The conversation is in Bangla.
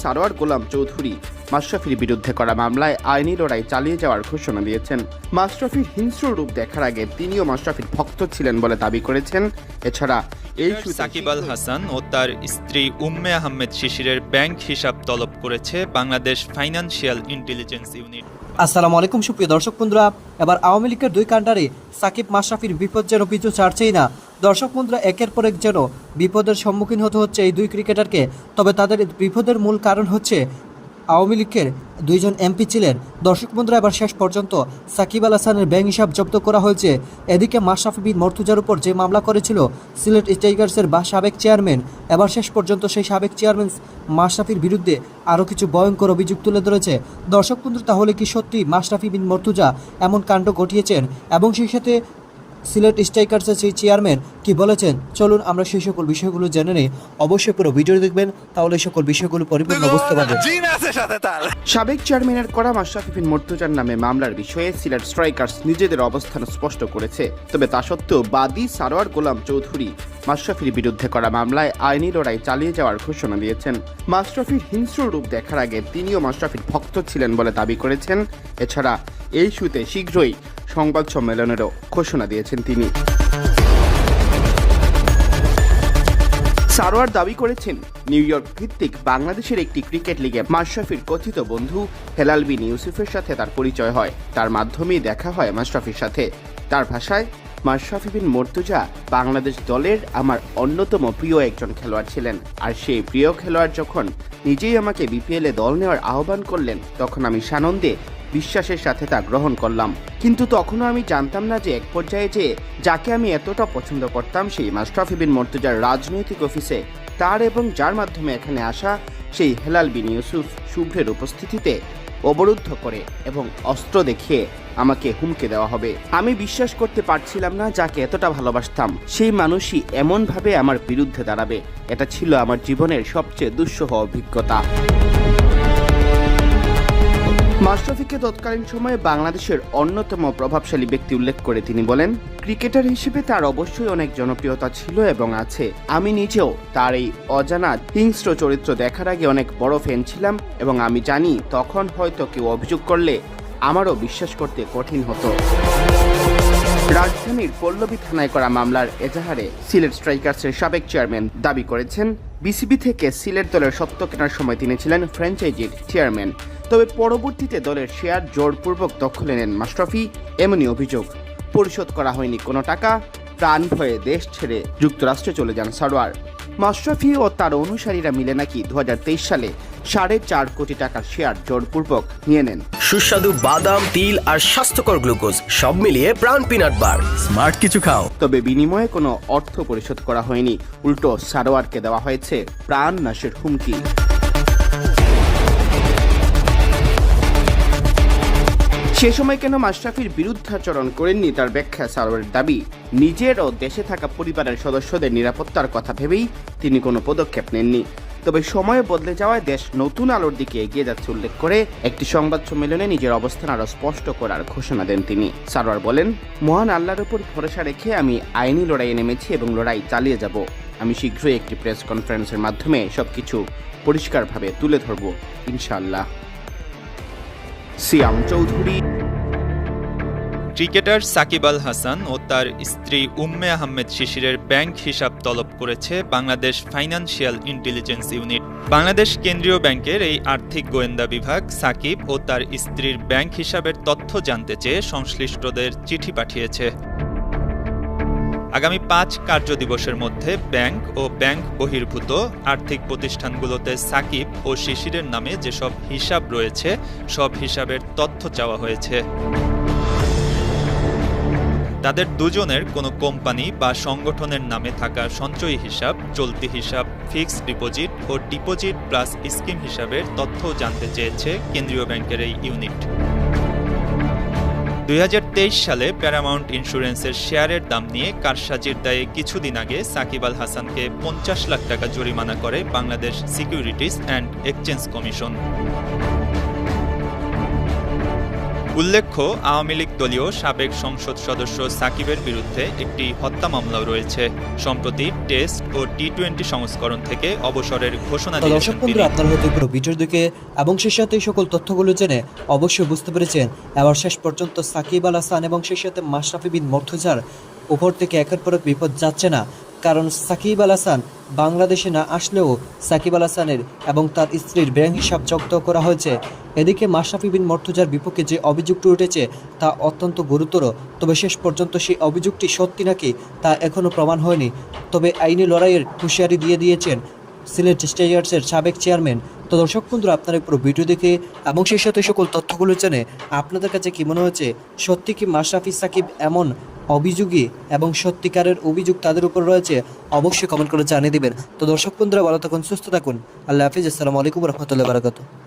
সারোয়ার গোলাম চৌধুরী মাশরাফির বিরুদ্ধে করা মামলায় আইনি লড়াই চালিয়ে যাওয়ার ঘোষণা দিয়েছেন। মাশরাফির হিংস্র রূপ দেখার আগে তিনিও মাশরাফির ভক্ত ছিলেন বলে দাবি করেছেন। এছাড়া এই সাকিব আল হাসান ও তার স্ত্রী উম্মে আহমেদ শিশিরের ব্যাংক হিসাব তলব করেছে বাংলাদেশ ফাইন্যান্সিয়াল ইন্টেলিজেন্স ইউনিট। আসসালামু আলাইকুম সুপ্রিয় দর্শক বন্ধুরা, এবার আওয়ামী লীগের দুই কাণ্ডারে সাকিব মাশরাফির বিপদ যেন পিছু ছাড়ছেই না। দর্শক বন্ধুরা, একের পর এক যেন বিপদের সম্মুখীন হতে হচ্ছে এই দুই ক্রিকেটারকে। তবে তাদের বিপদের মূল কারণ হচ্ছে আওয়ামী লীগের দুইজন এমপি ছিলেন। দর্শক বন্ধুরা, এবার শেষ পর্যন্ত সাকিব আল হাসানের ব্যাংক হিসাব জব্দ করা হয়েছে। এদিকে মাশরাফি বিন মর্তুজার উপর যে মামলা করেছিল সিলেট টাইগার্সের সাবেক চেয়ারম্যান, এবার শেষ পর্যন্ত সেই সাবেক চেয়ারম্যান মাশরাফির বিরুদ্ধে আরও কিছু ভয়ঙ্কর অভিযোগ তুলে ধরেছে। দর্শক বন্ধু, তাহলে কি সত্যি মাশরাফি বিন মর্তুজা এমন কাণ্ড ঘটিয়েছেন এবং সেই সাথে সিলেট স্ট্রাইকার্সের সেই চেয়ারম্যান কি বলেছেন? চলুন আমরা সেই সকল বিষয়গুলো জেনে নিই। অবশ্যই পুরো ভিডিও দেখবেন, তাহলে এই সকল বিষয়গুলো পরিপূর্ণ বুঝতে পারবেন। সাবেক চেয়ারম্যানের করা মাশরাফি বিন মর্তুজার নামে মামলার বিষয়ে সিলেট স্ট্রাইকার্স নিজেদের অবস্থান স্পষ্ট করেছে। তবে তা সত্ত্বেও বাদী সারোয়ার গোলাম চৌধুরী মাশরাফির বিরুদ্ধে করা মামলায় আইনি লড়াই চালিয়ে যাওয়ার ঘোষণা দিয়েছেন। মাশরাফির হিংস্র রূপ দেখার আগে তিনিও মাশরাফির ভক্ত ছিলেন বলে দাবি করেছেন। এছাড়া এই ইস্যুতে শীঘ্রই সংবাদ সম্মেলনেরও ঘোষণা দিয়েছেন তিনি। সারোয়ার দাবি করেছেন, নিউ ইয়র্ক ভিত্তিক বাংলাদেশের একটি ক্রিকেট লিগে মাশরাফির কথিত বন্ধু হেলাল বিন ইউসুফের সাথে তার পরিচয় হয়। তার মাধ্যমেই দেখা হয় মাশরাফির সাথে। তার ভাষায়, মাশরাফি বিন মর্তুজা বাংলাদেশ দলের আমার অন্যতম প্রিয় একজন খেলোয়াড় ছিলেন। আর সেই প্রিয় খেলোয়াড় যখন নিজেই আমাকে বিপিএলে দল নেওয়ার আহ্বান করলেন, তখন আমি সানন্দে বিশ্বাসের সাথে তা গ্রহণ করলাম। কিন্তু তখনও আমি জানতাম না যে এক পর্যায়ে যে যাকে আমি এতটা পছন্দ করতাম সেই মাশরাফি বিন মর্তুজার রাজনৈতিক অফিসে তার এবং যার মাধ্যমে এখানে আসা সেই হেলাল বিন ইউসুফ শুভ্রের উপস্থিতিতে অবরুদ্ধ করে এবং অস্ত্র দেখিয়ে আমাকে হুমকি দেওয়া হবে। আমি বিশ্বাস করতে পারছিলাম না যাকে এতটা ভালোবাসতাম সেই মানুষই এমনভাবে আমার বিরুদ্ধে দাঁড়াবে। এটা ছিল আমার জীবনের সবচেয়ে দুঃসহ অভিজ্ঞতা। মাশরাফিকে তৎকালীন সময়ে বাংলাদেশের অন্যতম প্রভাবশালী ব্যক্তি উল্লেখ করে তিনি বলেন, ক্রিকেটার হিসেবে তার অবশ্যই অনেক জনপ্রিয়তা ছিল এবং আছে। আমি নিজেও তার এই অজানা হিংস্র চরিত্র দেখার আগে অনেক বড় ফ্যান ছিলাম এবং আমি জানি তখন হয়তো কেউ অভিযোগ করলে আমারও বিশ্বাস করতে কঠিন হতো। রাজধানীর পল্লবী থানায় করা মামলার এজাহারে সিলেট স্ট্রাইকার্সের সাবেক চেয়ারম্যান দাবি করেছেন, বিসিবি থেকে সিলেট দলের সত্ত্ব কেনার সময় তিনি ছিলেন ফ্র্যাঞ্চাইজির চেয়ারম্যান। তবে পরবর্তীতে দলের শেয়ার জোরপূর্বক দখলে নেন মাশরাফি, এমনই অভিযোগ। পরিশোধ করা হয়নি কোনো টাকা, প্রাণ ভয়ে দেশ ছেড়ে যুক্তরাষ্ট্রে চলে যান সারোয়ার। মাশরাফি ও তার অনুসারীরা মিলে নাকি 2023 সালে 4.5 কোটি টাকার শেয়ার জোরপূর্বক নিয়ে নেন। সুস্বাদু বাদাম, তিল আর স্বাস্থ্যকর গ্লুকোজ সব মিলিয়ে প্রাণ পিনাট বার, স্মার্ট কিছু খাও। তবে বিনিময়ে কোনো অর্থ পরিশোধ করা হয়নি, উল্টো সারোয়ারকে দেওয়া হয়েছে প্রাণ নাশের হুমকি। সে সময় কেন মাশরাফির বিরুদ্ধাচরণ করেননি তার ব্যাখ্যা সারোয়ারের দাবি, নিজের ও দেশে থাকা পরিবারের সদস্যদের নিরাপত্তার কথা ভেবেই তিনি কোনো পদক্ষেপ নেননি। তবে সময় বদলে যাওয়ায় দেশ নতুন আলোর দিকে এগিয়ে যাচ্ছে উল্লেখ করে একটি সংবাদ সম্মেলনে নিজের অবস্থান আরও স্পষ্ট করার ঘোষণা দেন তিনি। সারোয়ার বলেন, মহান আল্লাহর উপর ভরসা রেখে আমি আইনি লড়াইয়ে নেমেছি এবং লড়াই চালিয়ে যাব। আমি শীঘ্রই একটি প্রেস কনফারেন্সের মাধ্যমে সবকিছু পরিষ্কারভাবে তুলে ধরব ইনশাআল্লাহ। সিয়াম চৌধুরী। ক্রিকেটার সাকিব আল হাসান ও তার স্ত্রী উম্মে আহমেদ শিশিরের ব্যাংক হিসাব তলব করেছে Bangladesh financial intelligence unit. Bangladesh কেন্দ্রীয় ব্যাংকের এই আর্থিক গোয়েন্দা বিভাগ সাকিব ও তার স্ত্রীর ব্যাংক হিসাবের তথ্য জানতে চেয়ে সংশ্লিষ্টদের চিঠি পাঠিয়েছে। আগামী 5 কার্যদিবসের মধ্যে ব্যাংক ও ব্যাংক বহির্ভূত আর্থিক প্রতিষ্ঠানগুলোতে সাকিব ও শিশিরের নামে যেসব হিসাব রয়েছে সব হিসাবের তথ্য চাওয়া হয়েছে। তাদের দুজনের কোনো কোম্পানি বা সংগঠনের নামে থাকা সঞ্চয়ী হিসাব, চলতি হিসাব, ফিক্সড ডিপোজিট ও ডিপোজিট প্লাস স্কিম হিসাবের তথ্য জানতে চেয়েছে কেন্দ্রীয় ব্যাংকের এই ইউনিট। 2023 সালে প্যারামাউন্ট ইন্স্যুরেন্সের শেয়ারের দাম নিয়ে কারসাজির দায়ে কিছুদিন আগে সাকিব আল হাসানকে 50 লাখ টাকা জরিমানা করে Bangladesh securities and exchange commission. উল্লেখ্য, আওয়ামী লীগ দলীয় সাবেক সংসদ সদস্য সাকিবের বিরুদ্ধে একটি হত্যা মামলাও রয়েছে। সম্প্রতি টেস্ট ও টি-20 সংস্করণ থেকে অবসরের ঘোষণা তো দর্শক দিয়েছেন তিনি। বন্ধুরা, আপনারা হয়তো পুরো ভিডিওর দিকে এবং সেই সাথে এই সকল তথ্যগুলো জেনে অবশ্যই বুঝতে পেরেছেন এবার শেষ পর্যন্ত সাকিব আল হাসান এবং সেই সাথে মাশরাফি বিন মুর্তজার উপর থেকে একের পর এক বিপদ যাচ্ছে না। কারণ সাকিব আল হাসান বাংলাদেশে না আসলেও সাকিব আল হাসানের এবং তার স্ত্রীর ব্যাংক হিসাব জব্দ করা হয়েছে। এদিকে মাশরাফি বিন মুর্তজার বিপক্ষে যে অভিযোগটি উঠেছে তা অত্যন্ত গুরুতর, তবে শেষ পর্যন্ত সেই অভিযোগটি সত্যি নাকি তা এখনও প্রমাণ হয়নি। তবে আইনি লড়াইয়ের হুঁশিয়ারি দিয়ে দিয়েছেন সিলেট স্টেজার্সের সাবেক চেয়ারম্যান। তো দর্শক বন্ধুরা, আপনারা পুরো ভিডিও দেখে এবং সেই সাথে সকল তথ্যগুলো জেনে আপনাদের কাছে কি মনে হচ্ছে, সত্যি কি মাশরাফি সাকিব এমন অভিযোগী এবং সত্যিকারের অভিযোগ তাদের উপর রয়েছে? অবশ্যই কমেন্ট করে জানিয়ে দিবেন। তো দর্শক বন্ধুরা, ভালো থাকুন, সুস্থ থাকুন। আল্লাহ হাফিজ। আসসালামু আলাইকুম রহমতুল্লাহ বারাকাতুহু।